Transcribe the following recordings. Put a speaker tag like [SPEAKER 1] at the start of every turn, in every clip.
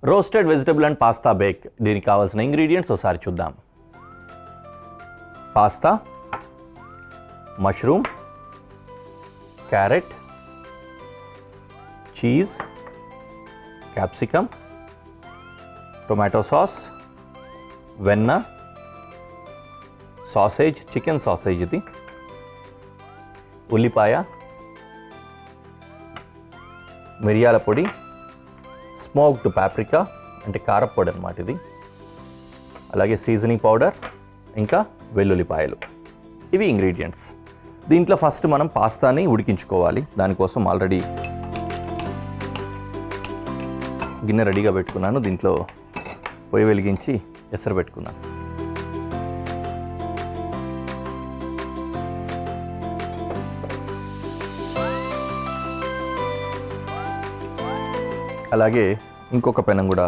[SPEAKER 1] Roasted vegetable and pasta bake. దీనికి కావాల్సిన ingredients ఒకసారి చూద్దాం. Pasta, mushroom, carrot, cheese, capsicum, tomato sauce, వెన్న, సాసేజ్, చికెన్ సాసేజ్ ఇది, ఉల్లిపాయ, మిరియాల పొడి, స్మోక్డ్ పాప్రికా అంటే కారప్పొడి అన్నమాట ఇది, అలాగే సీజనింగ్ పౌడర్, ఇంకా వెల్లుల్లిపాయలు. ఇవి ఇంగ్రీడియంట్స్. దీంట్లో ఫస్ట్ మనం పాస్తాని ఉడికించుకోవాలి. దానికోసం ఆల్రెడీ గిన్నె రెడీగా పెట్టుకున్నాను. దీంట్లో పొయ్యి వెలిగించి ఎసరు పెట్టుకున్నాను. అలాగే ఇంకొక పెనం కూడా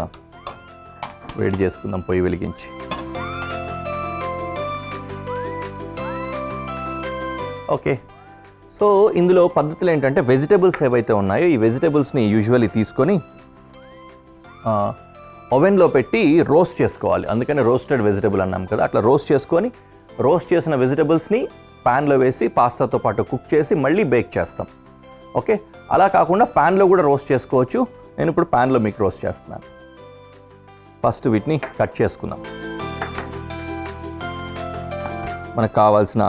[SPEAKER 1] వేడి చేసుకుందాం పొయ్యి వెలిగించి. ఓకే, సో ఇందులో పద్ధతులు ఏంటంటే వెజిటేబుల్స్ ఏవైతే ఉన్నాయో ఈ వెజిటేబుల్స్ని యూజువల్లీ తీసుకొని ఓవెన్లో పెట్టి రోస్ట్ చేసుకోవాలి. అందుకని రోస్టెడ్ వెజిటేబుల్ అన్నాం కదా, అట్లా రోస్ట్ చేసుకొని రోస్ట్ చేసిన వెజిటేబుల్స్ని ప్యాన్లో వేసి పాస్తాతో పాటు కుక్ చేసి మళ్ళీ బేక్ చేస్తాం. ఓకే, అలా కాకుండా ప్యాన్లో కూడా రోస్ట్ చేసుకోవచ్చు. నేను ఇప్పుడు ప్యాన్లో మీకు రోస్ట్ చేస్తున్నాను. ఫస్ట్ వీటిని కట్ చేసుకుందాం. మనకు కావాల్సిన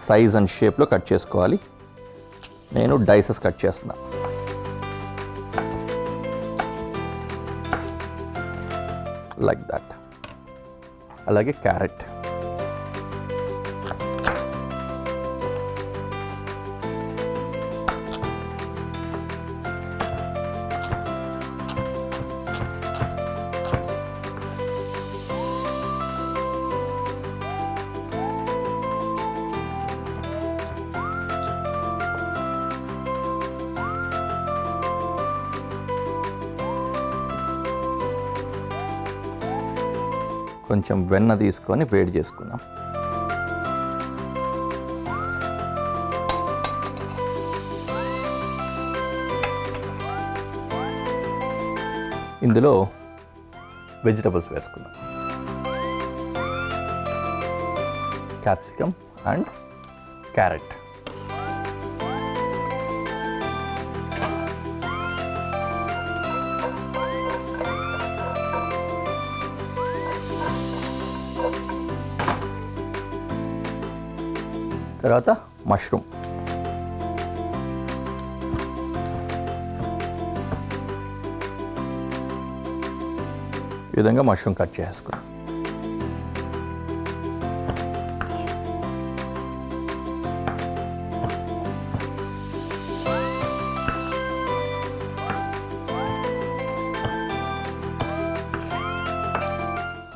[SPEAKER 1] సైజ్ అండ్ షేప్లో కట్ చేసుకోవాలి. నేను డైసెస్ కట్ చేస్తున్నా. Like that. అలాగే క్యారెట్, కొంచెం వెన్న తీసుకొని వేడి చేసుకుందాం. ఇందులో వెజిటబుల్స్ వేసుకుందాం. Capsicum and carrot. తర్వాత మష్రూమ్. ఈ విధంగా మష్రూమ్ కట్ చేసుకున్నాం.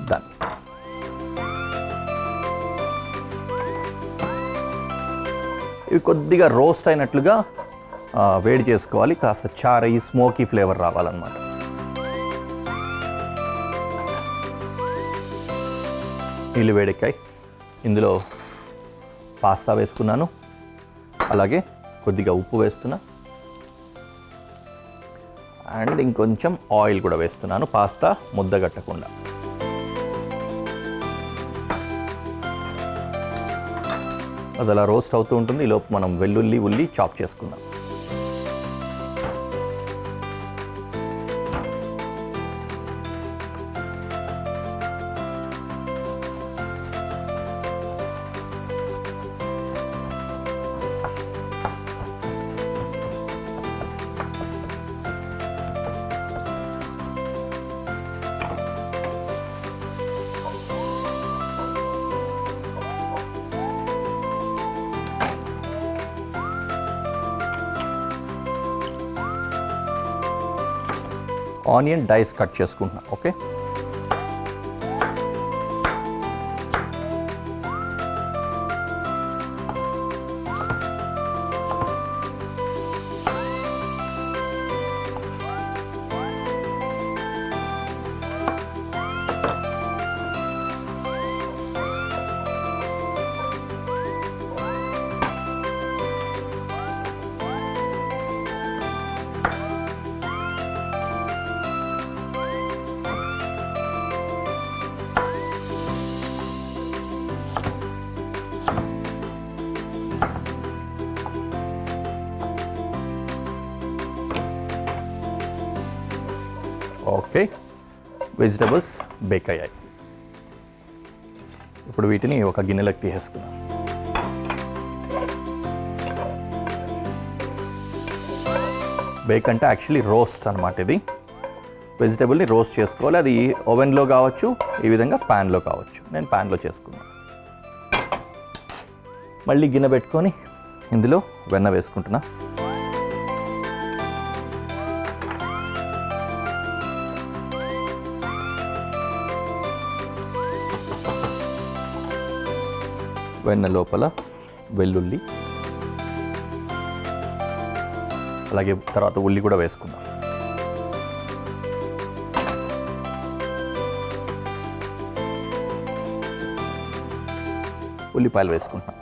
[SPEAKER 1] డన్. ఇవి కొద్దిగా రోస్ట్ అయినట్లుగా వేడి చేసుకోవాలి. కాస్త చారై స్మోకీ ఫ్లేవర్ రావాలన్నమాట. నీళ్ళు వేడెక్కాయి. ఇందులో పాస్తా వేసుకున్నాను. అలాగే కొద్దిగా ఉప్పు వేస్తున్నా అండ్ ఇంకొంచెం ఆయిల్ కూడా వేస్తున్నాను పాస్తా ముద్దగట్టకుండా. అది అలా రోస్ట్ అవుతూ ఉంటుంది. ఈలోపు మనం వెల్లుల్లి, ఉల్లి చాప్ చేసుకుందాం. ఆనియన్ డైస్ కట్ చేసుకుంటున్నా. ఓకే, ఓకే, వెజిటబుల్స్ బేక్ అయ్యాయి. ఇప్పుడు వీటిని ఒక గిన్నెలోకి తీసేసుకుందాం. బేక్ అంటే యాక్చువల్లీ రోస్ట్ అనమాట. ఇది వెజిటబుల్ని రోస్ట్ చేసుకోవాలి. అది ఓవెన్లో కావచ్చు, ఈ విధంగా ప్యాన్లో కావచ్చు. నేను ప్యాన్లో చేసుకున్నాను. మళ్ళీ గిన్నె పెట్టుకొని ఇందులో వెన్న వేసుకుంటున్నా. వెన్న లోపల వెల్లుల్లి, అలాగే తర్వాత ఉల్లి కూడా వేసుకుందాం. ఉల్లిపాయలు వేసుకుంటాం.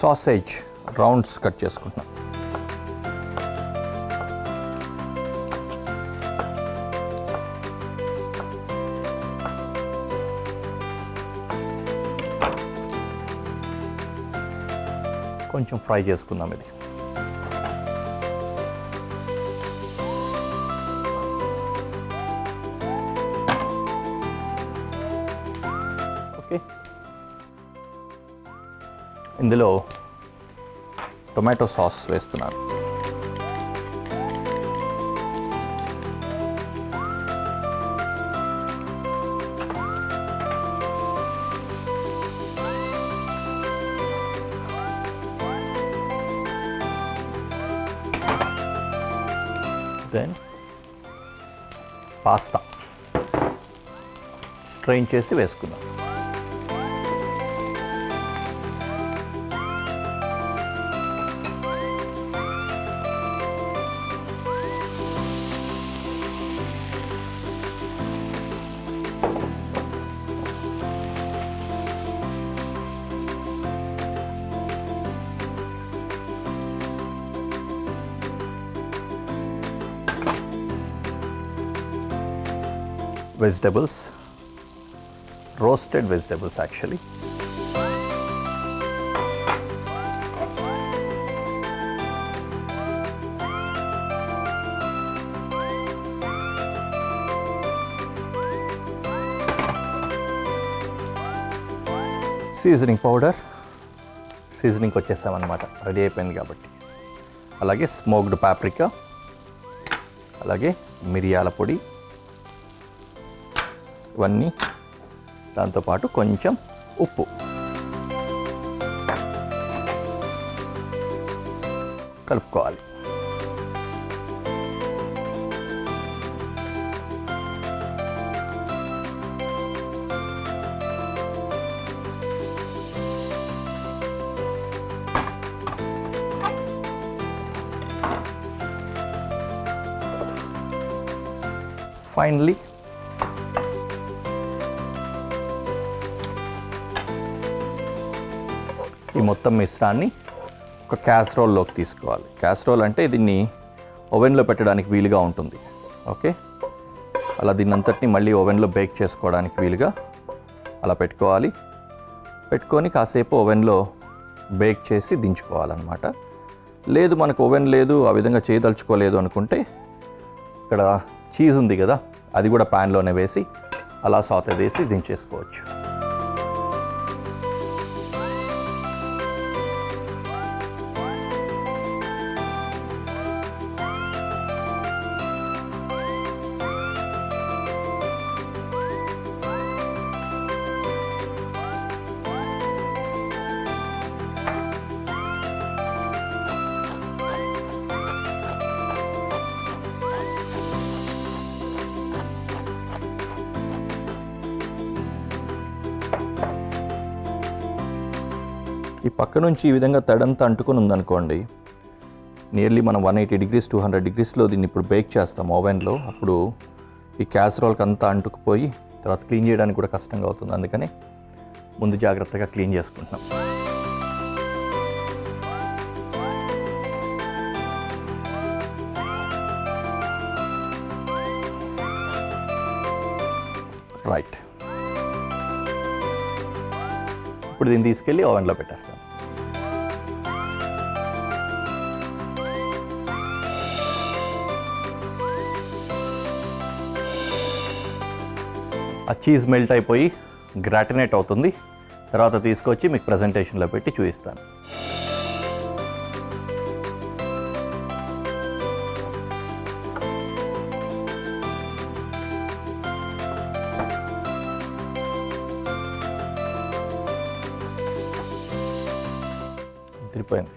[SPEAKER 1] సాసేజ్ రౌండ్స్ కట్ చేసుకుంటున్నాం. కొంచెం ఫ్రై చేసుకుందాం. ఇది ఓకే. ఇందులో టొమాటో సాస్ వేస్తున్నాను. దెన్ పాస్తా స్ట్రెయిన్ చేసి వేసుకుందాం. Vegetables, roasted vegetables actually. Seasoning powder, సీజనింగ్కి వచ్చేసామన్నమాట, రెడీ అయిపోయింది కాబట్టి. అలాగే స్మోక్డ్ పాప్రికా, అలాగే మిరియాల పొడి, ఇవన్నీ, దాంతోపాటు కొంచెం ఉప్పు కలుపుకోవాలి. ఫైనలీ ఈ మొత్తం మిశ్రాన్ని ఒక క్యాసరోల్లోకి తీసుకోవాలి. క్యాసరోల్ అంటే దీన్ని ఓవెన్లో పెట్టడానికి వీలుగా ఉంటుంది. ఓకే, అలా దీన్ని అంతటిని మళ్ళీ ఓవెన్లో బేక్ చేసుకోవడానికి వీలుగా అలా పెట్టుకోవాలి. పెట్టుకొని కాసేపు ఓవెన్లో బేక్ చేసి దించుకోవాలన్నమాట. లేదు మనకు ఓవెన్ లేదు, ఆ విధంగా చేయదలుచుకోలేదు అనుకుంటే ఇక్కడ చీజ్ ఉంది కదా, అది కూడా ప్యాన్లోనే వేసి అలా సాతే వేసి దించేసుకోవచ్చు. ఈ పక్క నుంచి ఈ విధంగా తడంతా అంటుకొని ఉందనుకోండి, నియర్లీ మనం 180 degrees 200 degreesలో దీన్ని ఇప్పుడు బేక్ చేస్తాం ఓవెన్లో. అప్పుడు ఈ క్యాసరోల్కి అంతా అంటుకుపోయి తర్వాత క్లీన్ చేయడానికి కూడా కష్టంగా అవుతుంది. అందుకని ముందు జాగ్రత్తగా క్లీన్ చేసుకుంటున్నాం. రైట్. ఇప్పుడు దీన్ని తీసుకెళ్ళి ఓవెన్లో పెట్టేస్తాను. ఆ చీజ్ మెల్ట్ అయిపోయి గ్రాటినేట్ అవుతుంది. తర్వాత తీసుకొచ్చి మీకు ప్రజెంటేషన్లో పెట్టి చూపిస్తాను. తిరిగిపోయింది.